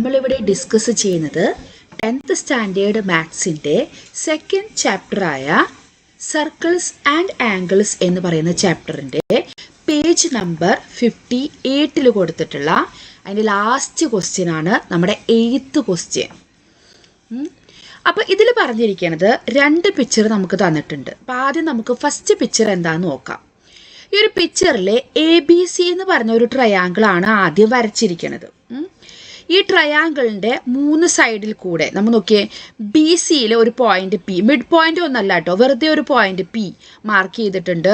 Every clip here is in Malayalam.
നമ്മളിവിടെ ഡിസ്കസ് ചെയ്യുന്നത് 10th സ്റ്റാൻഡേർഡ് മാത്സിൻ്റെ സെക്കൻഡ് ചാപ്റ്ററായ സർക്കിൾസ് ആൻഡ് ആംഗിൾസ് എന്ന് പറയുന്ന ചാപ്റ്ററിൻ്റെ പേജ് നമ്പർ 58 കൊടുത്തിട്ടുള്ള അതിൻ്റെ ലാസ്റ്റ് ക്വസ്റ്റ്യൻ ആണ് നമ്മുടെ 8th ക്വസ്റ്റ്യൻ. അപ്പോൾ ഇതിൽ പറഞ്ഞിരിക്കുന്നത് 2 പിക്ചർ നമുക്ക് തന്നിട്ടുണ്ട്. അപ്പോൾ ആദ്യം നമുക്ക് ഫസ്റ്റ് പിക്ചർ എന്താണെന്ന് നോക്കാം. ഈ ഒരു പിക്ചറിൽ ABC എന്ന് പറഞ്ഞ ഒരു ട്രയാങ്കിൾ ആണ് ആദ്യം വരച്ചിരിക്കുന്നത്. ഈ ട്രയാങ്കിളിൻ്റെ 3 സൈഡിൽ കൂടെ നമ്മൾ നോക്കിയേ, BCയിൽ ഒരു പോയിന്റ് P, മിഡ് പോയിന്റ് ഒന്നല്ല കേട്ടോ, വെറുതെ ഒരു പോയിന്റ് P മാർക്ക് ചെയ്തിട്ടുണ്ട്.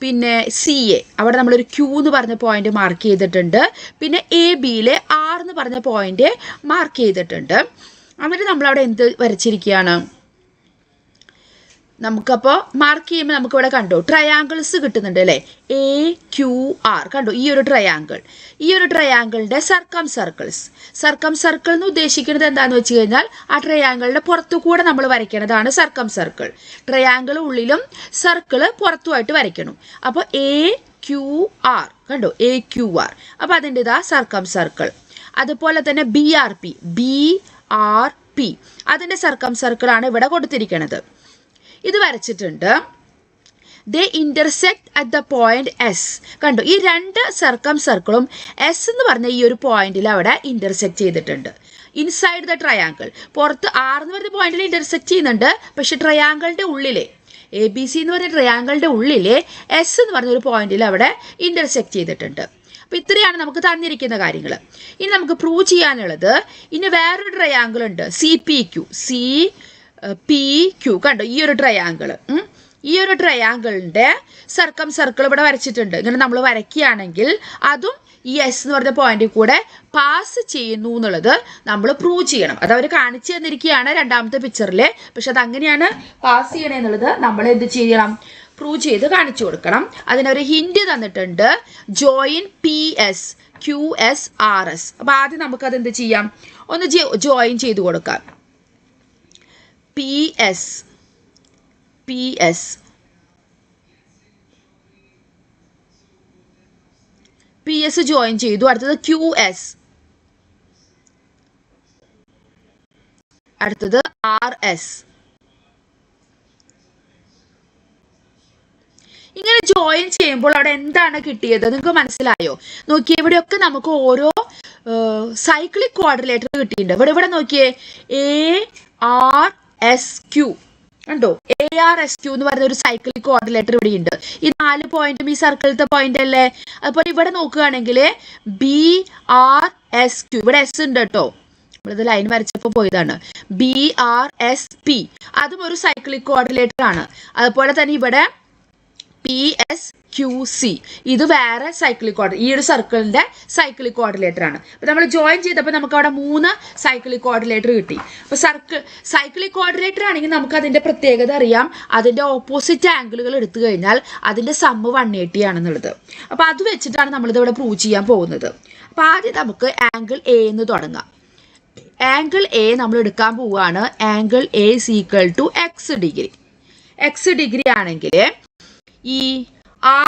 പിന്നെ CA അവിടെ നമ്മളൊരു Q എന്ന് പറഞ്ഞ പോയിന്റ് മാർക്ക് ചെയ്തിട്ടുണ്ട്. പിന്നെ ABയിൽ R എന്ന് പറഞ്ഞ പോയിന്റ് മാർക്ക് ചെയ്തിട്ടുണ്ട്. എന്നിട്ട് നമ്മളവിടെ എന്ത് വരച്ചിരിക്കുകയാണ്, നമുക്കപ്പോൾ മാർക്ക് ചെയ്യുമ്പോൾ നമുക്കിവിടെ കണ്ടോ ട്രയാങ്കിൾസ് കിട്ടുന്നുണ്ട് അല്ലേ, AQR കണ്ടോ. ഈ ഒരു ട്രയാങ്കിളിൻ്റെ സർക്കം സർക്കിൾ എന്ന് ഉദ്ദേശിക്കുന്നത് എന്താണെന്ന് വെച്ച് കഴിഞ്ഞാൽ ആ ട്രയാങ്കിളിൻ്റെ പുറത്തു കൂടെ നമ്മൾ വരയ്ക്കുന്നതാണ് സർക്കം സർക്കിൾ. ട്രയാങ്കിൾ ഉള്ളിലും സർക്കിള് പുറത്തുമായിട്ട് വരയ്ക്കണം. അപ്പോൾ AQR കണ്ടോ, AQR. അപ്പോൾ അതിൻ്റെ ഇതാ സർക്കം സർക്കിൾ. അതുപോലെ തന്നെ BRP അതിൻ്റെ സർക്കം സർക്കിളാണ് ഇവിടെ കൊടുത്തിരിക്കുന്നത്. ഇത് വരച്ചിട്ടുണ്ട്. ദേ intersect at the point S കണ്ടോ. ഈ 2 സർക്കം സർക്കിളും S എന്ന് പറഞ്ഞ ഈ ഒരു പോയിന്റിൽ അവിടെ ഇന്റർസെക്ട് ചെയ്തിട്ടുണ്ട്. ഇൻസൈഡ് ദ ട്രയാങ്കിൾ, പുറത്ത് R എന്ന് പറഞ്ഞ പോയിന്റിൽ ഇന്റർസെക്ട് ചെയ്യുന്നുണ്ട്. പക്ഷെ ട്രയാങ്കിളിന്റെ ഉള്ളിലെ ABC എന്ന് പറഞ്ഞ ട്രയാങ്കിളിന്റെ ഉള്ളിലെ S എന്ന് പറഞ്ഞൊരു പോയിന്റിൽ അവിടെ ഇന്റർസെക്ട് ചെയ്തിട്ടുണ്ട്. അപ്പോൾ ഇത്രയാണ് നമുക്ക് തന്നിരിക്കുന്ന കാര്യങ്ങൾ. ഇനി നമുക്ക് പ്രൂവ് ചെയ്യാനുള്ളത്, ഇനി വേറൊരു ട്രയാങ്കിൾ ഉണ്ട് CPQ കണ്ടോ. ഈ ഒരു ട്രയാങ്കിളിൻ്റെ സർക്കം സർക്കിൾ ഇവിടെ വരച്ചിട്ടുണ്ട്. ഇങ്ങനെ നമ്മൾ വരയ്ക്കുകയാണെങ്കിൽ അതും ഈ S എന്ന് പറഞ്ഞ പോയിന്റിൽ കൂടെ പാസ് ചെയ്യുന്നു എന്നുള്ളത് നമ്മൾ പ്രൂവ് ചെയ്യണം. അത് അവർ കാണിച്ചു തന്നിരിക്കുകയാണ് 2ാമത്തെ പിക്ചറിൽ. പക്ഷെ അതങ്ങനെയാണ് പാസ് ചെയ്യണേ എന്നുള്ളത് നമ്മൾ എന്ത് ചെയ്യണം, പ്രൂവ് ചെയ്ത് കാണിച്ചു കൊടുക്കണം. അതിനൊരു ഹിന്റ് തന്നിട്ടുണ്ട്, ജോയിൻ PS QS RS. അപ്പോൾ ആദ്യം നമുക്കത് എന്ത് ചെയ്യാം, ഒന്ന് ജോയിൻ ചെയ്ത് കൊടുക്കാം. PS ജോയിൻ ചെയ്തു. അടുത്തത് QS, അടുത്തത് RS. ഇങ്ങനെ ജോയിൻ ചെയ്യുമ്പോൾ അവിടെ എന്താണ് കിട്ടിയത് നിങ്ങൾക്ക് മനസ്സിലായോ? നോക്കിയേ, ഇവിടെയൊക്കെ നമുക്ക് ഓരോ സൈക്ലിക് ക്വാഡ്രിലേറ്റർ കിട്ടിയിട്ടുണ്ട്. ഇവിടെ നോക്കിയേ, ARSQ കണ്ടോ. ARSQ എന്ന് പറയുന്ന ഒരു സൈക്ലിക് കോർഡിലേറ്റർ ഇവിടെ ഉണ്ട്. ഈ 4 പോയിന്റും ഈ സർക്കിളത്തെ പോയിന്റ് അല്ലേ. അപ്പോൾ ഇവിടെ നോക്കുകയാണെങ്കിൽ BRSQ, ഇവിടെ S ഉണ്ട് കേട്ടോ, നമ്മളിത് ലൈൻ വരച്ചപ്പോൾ പോയതാണ്. BRSP അതും ഒരു സൈക്ലിക് കോർഡിലേറ്റർ ആണ്. അതുപോലെ തന്നെ ഇവിടെ PSQC ഇത് വേറെ സൈക്ലിക് കോർഡിനേറ്റർ, ഈ ഒരു സർക്കിളിന്റെ സൈക്ലിക് കോർഡിനേറ്റർ ആണ്. അപ്പോൾ നമ്മൾ ജോയിൻ ചെയ്തപ്പോൾ നമുക്ക് അവിടെ 3 സൈക്ലിക് കോർഡിനേറ്റർ കിട്ടി. അപ്പോൾ സൈക്ലിക് കോർഡിനേറ്റർ ആണെങ്കിൽ നമുക്ക് അതിന്റെ പ്രത്യേകത അറിയാം. അതിന്റെ ഓപ്പോസിറ്റ് ആംഗിളുകൾ എടുത്തു കഴിഞ്ഞാൽ അതിന്റെ സമ്മ് 180 ആണെന്നുള്ളത്. അപ്പോൾ അത് വെച്ചിട്ടാണ് നമ്മളിത് ഇവിടെ പ്രൂവ് ചെയ്യാൻ പോകുന്നത്. അപ്പോൾ ആദ്യം നമുക്ക് ആംഗിൾ A എന്ന് തുടങ്ങാം. ആംഗിൾ A നമ്മൾ എടുക്കാൻ പോവുകയാണ്. ആംഗിൾ A = X ഡിഗ്രി ആണെങ്കിൽ ഈ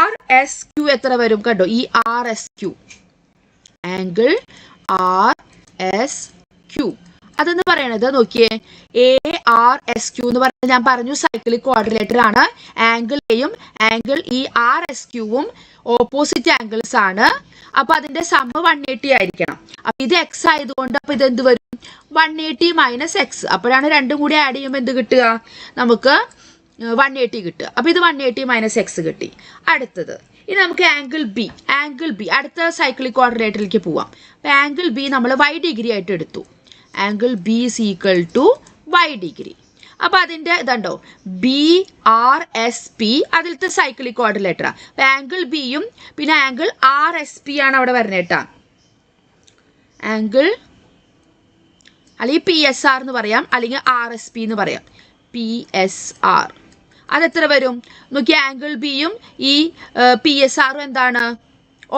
RSQ എത്ര വരും കണ്ടോ. ഈ RSQ ആംഗിൾ RSQ അതെന്ന് പറയണത് നോക്കിയേ, ARSQ എന്ന് പറയുന്നത് ഞാൻ പറഞ്ഞു സൈക്ലിക് കോർഡിനേറ്റർ ആണ്. ആംഗിൾ Aയും ആംഗിൾ ഈ RSQവും ഓപ്പോസിറ്റ് ആംഗിൾസ് ആണ്. അപ്പോൾ അതിന്റെ സമ്മ് 180 ആയിരിക്കണം. അപ്പോൾ ഇത് X ആയതുകൊണ്ട് അപ്പോൾ ഇത് എന്ത് വരും, 180 - X. അപ്പോഴാണ് രണ്ടും കൂടി ആഡ് ചെയ്യുമ്പോൾ എന്ത് കിട്ടുക, നമുക്ക് 180 കിട്ടുക. അപ്പോൾ ഇത് 180 - X കിട്ടി. അടുത്തത് ഇനി നമുക്ക് ആംഗിൾ B അടുത്ത സൈക്ലിക് കോർഡിനേറ്ററിലേക്ക് പോവാം. അപ്പോൾ ആംഗിൾ B നമ്മൾ Y ഡിഗ്രി ആയിട്ട് എടുത്തു. Angle B = Y degree. അപ്പോൾ അതിൻ്റെ ഇതുണ്ടോ BRSP അതിലത്തെ സൈക്ലിക് കോർഡിനേറ്ററാണ്. അപ്പോൾ ആംഗിൾ Bയും പിന്നെ ആംഗിൾ RSP ആണ് അവിടെ വരുന്നേട്ടാ. ആംഗിൾ അല്ലെങ്കിൽ PSR എന്ന് പറയാം, അല്ലെങ്കിൽ RSP എന്ന് പറയാം. PSR അതെത്ര വരും നോക്കി. ആംഗിൾ Bയും ഈ PSRും എന്താണ്,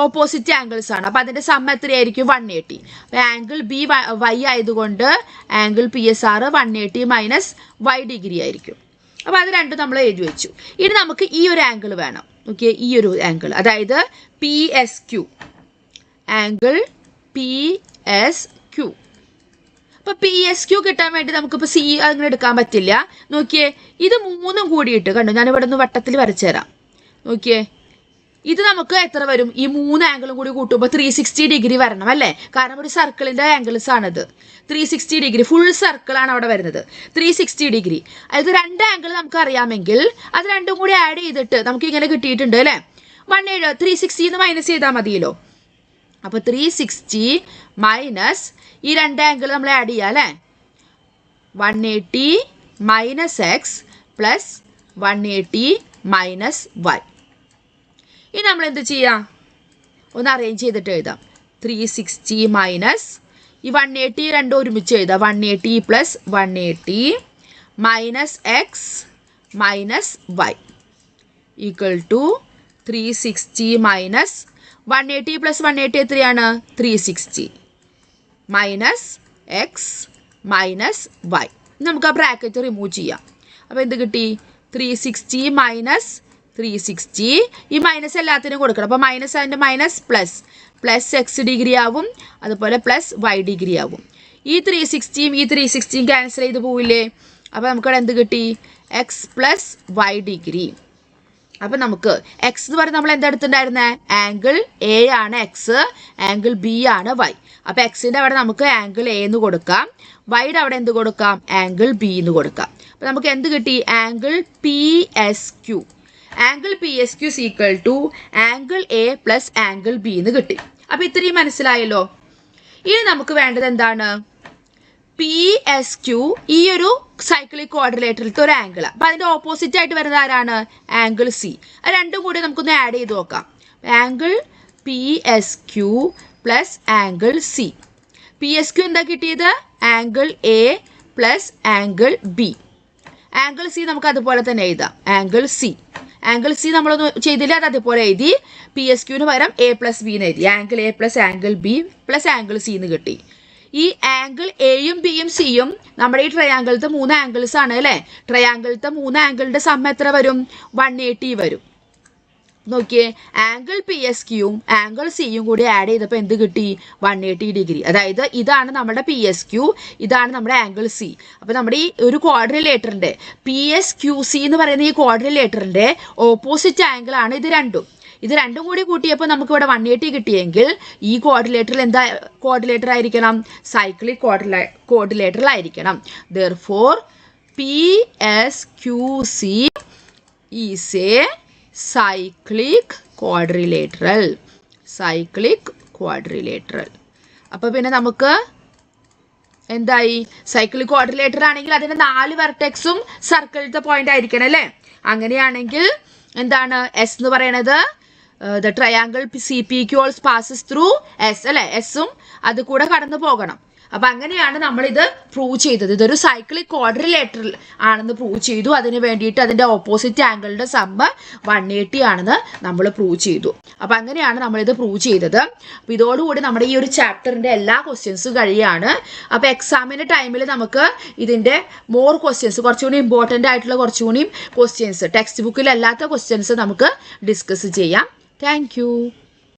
ഓപ്പോസിറ്റ് ആംഗിൾസ് ആണ്. അപ്പോൾ അതിൻ്റെ സമ്മ് എത്രയായിരിക്കും, 180. അപ്പോൾ ആംഗിൾ B Y ആയതുകൊണ്ട് ആംഗിൾ PSR 180 - Y ഡിഗ്രി ആയിരിക്കും. അപ്പോൾ അത് രണ്ടും നമ്മൾ എഴുതി വെച്ചു. ഇനി നമുക്ക് ഈ ഒരു ആംഗിൾ വേണം. ഓക്കെ, ഈ ഒരു ആംഗിൾ അതായത് PSQ ആംഗിൾ PSQ ഇപ്പോൾ PSQ കിട്ടാൻ വേണ്ടി നമുക്കിപ്പോൾ C അങ്ങനെ എടുക്കാൻ പറ്റില്ല. നോക്കിയേ, ഇത് മൂന്നും കൂടിയിട്ട് കണ്ടു, ഞാൻ ഇവിടെ നിന്ന് വട്ടത്തിൽ വരച്ചു തരാം. നോക്കിയേ, ഇത് നമുക്ക് എത്ര വരും? ഈ 3 ആംഗിളും കൂടി കൂട്ടുമ്പോൾ 360 ഡിഗ്രി വരണം അല്ലേ? കാരണം ഒരു സർക്കിളിൻ്റെ ആംഗിൾസ് ആണിത്. 360 ഡിഗ്രി ഫുൾ സർക്കിളാണ് അവിടെ വരുന്നത്. 360 ഡിഗ്രി. അതായത് 2 ആംഗിൾ നമുക്ക് അറിയാമെങ്കിൽ അത് രണ്ടും കൂടി ആഡ് ചെയ്തിട്ട് നമുക്ക് ഇങ്ങനെ കിട്ടിയിട്ടുണ്ട് അല്ലേ? 360 എന്ന് മൈനസ് ചെയ്താൽ മതിയല്ലോ. അപ്പോൾ 360 മൈനസ് ഈ 2 ആംഗിൾ നമ്മൾ ആഡ് ചെയ്യാം അല്ലേ? 180 minus x plus 180 minus y. ഇനി നമ്മൾ എന്ത് ചെയ്യാം? ഒന്ന് അറേഞ്ച് ചെയ്തിട്ട് എഴുതാം. 360 മൈനസ് ഈ 180 രണ്ടും ഒരുമിച്ച് എഴുതാം. 180 plus 180 minus x minus y equal to 360 minus 180 plus 180 എത്രയാണ്? 360 മൈനസ് എക്സ് മൈനസ് വൈ. നമുക്ക് ആ ബ്രാക്കറ്റ് റിമൂവ് ചെയ്യാം. അപ്പോൾ എന്ത് കിട്ടി? 360 മൈനസ് 360, ഈ മൈനസ് എല്ലാത്തിനും കൊടുക്കണം. അപ്പോൾ മൈനസ് അതിൻ്റെ മൈനസ് പ്ലസ് എക്സ് ഡിഗ്രി ആവും, അതുപോലെ പ്ലസ് വൈ ഡിഗ്രി ആവും. ഈ 360യും ഈ 360യും ക്യാൻസൽ ചെയ്ത് പോവില്ലേ? അപ്പോൾ നമുക്കിവിടെ എന്ത് കിട്ടി? X plus y degree. അപ്പം നമുക്ക് എക്സ് എന്ന് പറയുന്നത് നമ്മൾ എന്താ എടുത്തിട്ടുണ്ടായിരുന്നത്? ആംഗിൾ എ ആണ് എക്സ്, ആംഗിൾ ബി ആണ് വൈ. അപ്പോൾ എക്സിൻ്റെ അവിടെ നമുക്ക് ആംഗിൾ എ എന്ന് കൊടുക്കാം, വൈയുടെ അവിടെ എന്ത് കൊടുക്കാം? ആംഗിൾ ബി എന്ന് കൊടുക്കാം. അപ്പോൾ നമുക്ക് എന്ത് കിട്ടി? Angle PSQ. Angle PSQ is equal to angle A plus angle B എന്ന് കിട്ടി. അപ്പോൾ ഇത്രയും മനസ്സിലായല്ലോ. ഇനി നമുക്ക് വേണ്ടത് എന്താണ്? PSQ ഈ ഒരു സൈക്ലിക് ക്വാഡ്രിലേറ്ററിലത്തെ ഒരു ആംഗിൾ. അപ്പോൾ അതിൻ്റെ ഓപ്പോസിറ്റ് ആയിട്ട് വരുന്നത് ആരാണ്? Angle C. അത് രണ്ടും കൂടി നമുക്കൊന്ന് ആഡ് ചെയ്ത് നോക്കാം. Angle PSQ plus angle C. PSQ എന്താ കിട്ടിയത്? Angle A plus angle B. Angle C നമുക്ക് അതുപോലെ തന്നെ എഴുതാം. ആംഗിൾ C നമ്മളൊന്ന് ചെയ്തില്ല, അത് അതുപോലെ എഴുതി. PSQന് പകരം A പ്ലസ് B എന്ന് എഴുതി. Angle A plus angle B plus angle C എന്ന് കിട്ടി. ഈ ആംഗിൾ എയും ബിയും സിയും നമ്മുടെ ഈ ട്രയാങ്കിളത്തെ 3 ആംഗിൾസ് ആണ് അല്ലേ? ട്രയാങ്കിളത്തെ 3 ആംഗിളിൻ്റെ സമ്മ എത്ര വരും? 180 വരും. നോക്കിയേ, ആംഗിൾ PSQയും ആംഗിൾ സിയും കൂടി ആഡ് ചെയ്തപ്പോൾ എന്ത് കിട്ടി? 180 ഡിഗ്രി. അതായത് ഇതാണ് നമ്മുടെ PSQ, ഇതാണ് നമ്മുടെ ആംഗിൾ C. അപ്പോൾ നമ്മുടെ ഈ ഒരു ക്വാഡ്രിലേറ്ററിൻ്റെ PSQC എന്ന് പറയുന്ന ഈ ക്വാഡ്രിലേറ്ററിൻ്റെ ഓപ്പോസിറ്റ് ആംഗിൾ ആണ് ഇത് രണ്ടും കൂടി കൂട്ടിയപ്പോൾ നമുക്ക് ഇവിടെ 180 കിട്ടിയെങ്കിൽ ഈ ക്വാഡ്രിലേറ്ററിൽ എന്താ ക്വാഡ്രിലേറ്റർ ആയിരിക്കണം? സൈക്ലിക് ക്വാഡ്രിലേറ്റർ ആയിരിക്കണം. Therefore PSQC is a cyclic quadrilateral. അപ്പോൾ പിന്നെ നമുക്ക് എന്തായി? സൈക്ലിക് ക്വാഡ്രിലേറ്റർ ആണെങ്കിൽ അതിൻ്റെ 4 വെർട്ടെക്സും സർക്കിളിലത്തെ പോയിന്റ് ആയിരിക്കണം അല്ലേ? അങ്ങനെയാണെങ്കിൽ എന്താണ് എസ് എന്ന് പറയണത്? The triangle CPQ also passes through S അല്ലേ? എസും അത് കൂടെ കടന്നു പോകണം. അപ്പം അങ്ങനെയാണ് നമ്മളിത് പ്രൂവ് ചെയ്തത്. ഇതൊരു സൈക്ലിക് ക്വാഡ്രിലേറ്ററൽ ആണെന്ന് പ്രൂവ് ചെയ്തു. അതിന് വേണ്ടിയിട്ട് അതിൻ്റെ ഓപ്പോസിറ്റ് ആംഗിളിൻ്റെ സമ്മ് 180 ആണെന്ന് നമ്മൾ പ്രൂവ് ചെയ്തു. അപ്പം അങ്ങനെയാണ് നമ്മളിത് പ്രൂവ് ചെയ്തത്. അപ്പോൾ ഇതോടുകൂടി നമ്മുടെ ഈ ഒരു ചാപ്റ്ററിൻ്റെ എല്ലാ ക്വസ്റ്റ്യൻസും കഴിയാണ്. അപ്പോൾ എക്സാമിൻ്റെ ടൈമിൽ നമുക്ക് ഇതിൻ്റെ മോർ ക്വസ്റ്റ്യൻസ്, കുറച്ചുകൂടി ഇമ്പോർട്ടൻ്റ് ആയിട്ടുള്ള കുറച്ചുകൂടി ക്വസ്റ്റ്യൻസ്, ടെക്സ്റ്റ് ബുക്കിലല്ലാത്ത ക്വസ്റ്റ്യൻസ് നമുക്ക് ഡിസ്കസ് ചെയ്യാം. താങ്ക്